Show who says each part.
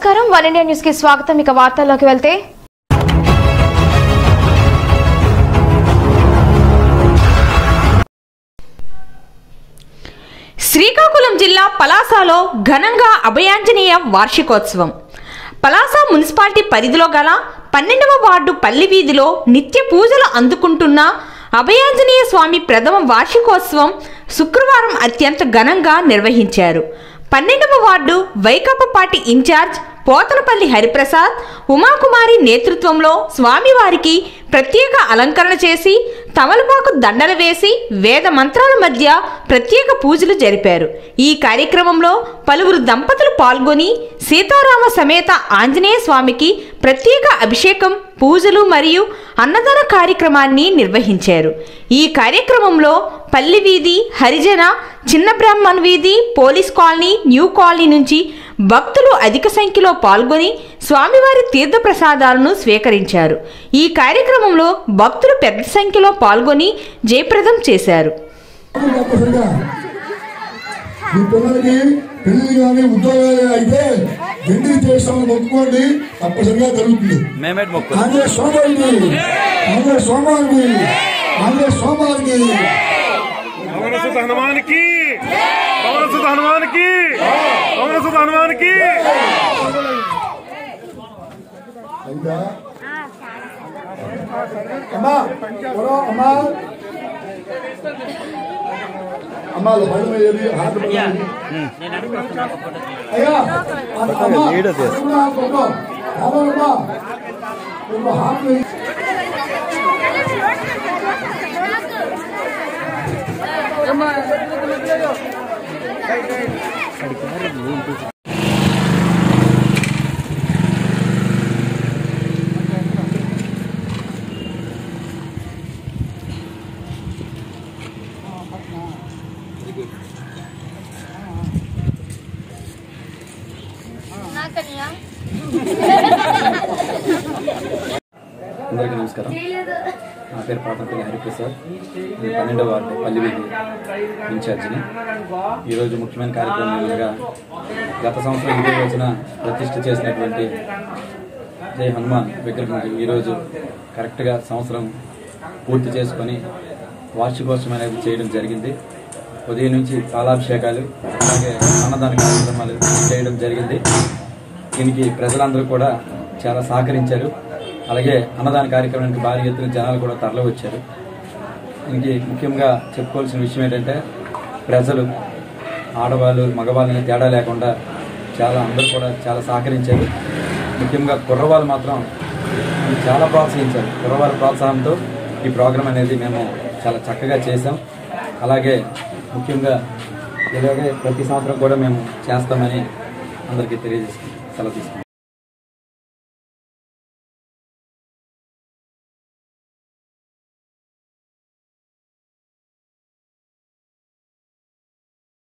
Speaker 1: నమస్కారం one India news కి స్వాగతం. ఇక వార్తల్లోకి వెళ్తే
Speaker 2: శ్రీకాకుళం జిల్లా పలాసలో ఘనంగా అభయాంజనేయ వార్షికోత్సవం. పలాస మున్సిపాలిటీ పరిధిలో గల 12వ వార్డు పల్లి వీధిలో నిత్య పూజలు అందుకుంటున్న అభయాంజనేయ స్వామి ప్రథమ వార్షికోత్సవం శుక్రవారం అత్యంత ఘనంగా నిర్వహించారు. 12వ ward Vaikapa party incharge Pothanapalli Hariprasad, Umakumari నేతృత్వంలో స్వామివారికి ప్రత్యేక అలంకరణ చేసి తమలపాకు దండలు వేసి వేద మంత్రాల మధ్య ప్రత్యేక పూజలు జరిపారు. ఈ కార్యక్రమంలో పలువురు దంపతులు పాల్గొని సీతారామ సమేత ఆంజనేయ స్వామికి ప్రత్యేక అభిషేకం, పూజలు మరియు అన్నదాన కార్యక్రమాన్ని నిర్వహించారు. ఈ కార్యక్రమంలో పల్లి వీధి, హరిజన, చిన్న బ్రాహ్మణ్ వీధి, పోలీస్ కాలనీ, న్యూ కాలనీ నుంచి భక్తులు అధిక సంఖ్యలో పాల్గొని స్వామివారి తీర్థ ప్రసాదాలను స్వీకరించారు. ఈ కార్యక్రమంలో భక్తులు పెద్ద సంఖ్యలో పాల్గొని జయప్రదం చేశారు.
Speaker 3: అందరికీ నమస్కారం. నా పేరు పోతనపల్లి హరిప్రసాద్. నేను 12వ వార్డు పల్లి వీధి ఇన్ఛార్జిని. ఈరోజు ముఖ్యమైన కార్యక్రమంగా గత సంవత్సరం ఇదే రోజున ప్రతిష్ఠ చేసినటువంటి జై హనుమాన్ విగ్రహం ఈరోజు కరెక్ట్గా సంవత్సరం పూర్తి చేసుకొని వార్షికోత్సవం అనేది చేయడం జరిగింది. ఉదయం నుంచి పాలాభిషేకాలు, అలాగే అన్నదాన కార్యక్రమాలు చేయడం జరిగింది. దీనికి ప్రజలందరూ కూడా చాలా సహకరించారు. అలాగే అన్నదాన కార్యక్రమానికి భారీ ఎత్తున జనాలు కూడా తరలి వచ్చారు. దీనికి ముఖ్యంగా చెప్పుకోవాల్సిన విషయం ఏంటంటే ప్రజలు ఆడవాళ్ళు మగవాళ్ళని తేడా లేకుండా అందరూ కూడా చాలా సహకరించారు. ముఖ్యంగా కుర్రవాళ్ళు మాత్రం చాలా ప్రోత్సహించారు. కుర్రవాళ్ళ ప్రోత్సాహంతో ఈ ప్రోగ్రాం అనేది మేము చాలా చక్కగా చేసాం. అలాగే ముఖ్యంగా ఇలాగే ప్రతి సంవత్సరం కూడా మేము చేస్తామని అందరికీ తెలియజేసుకుంటాం. సెలవు తీసుకుంటాం.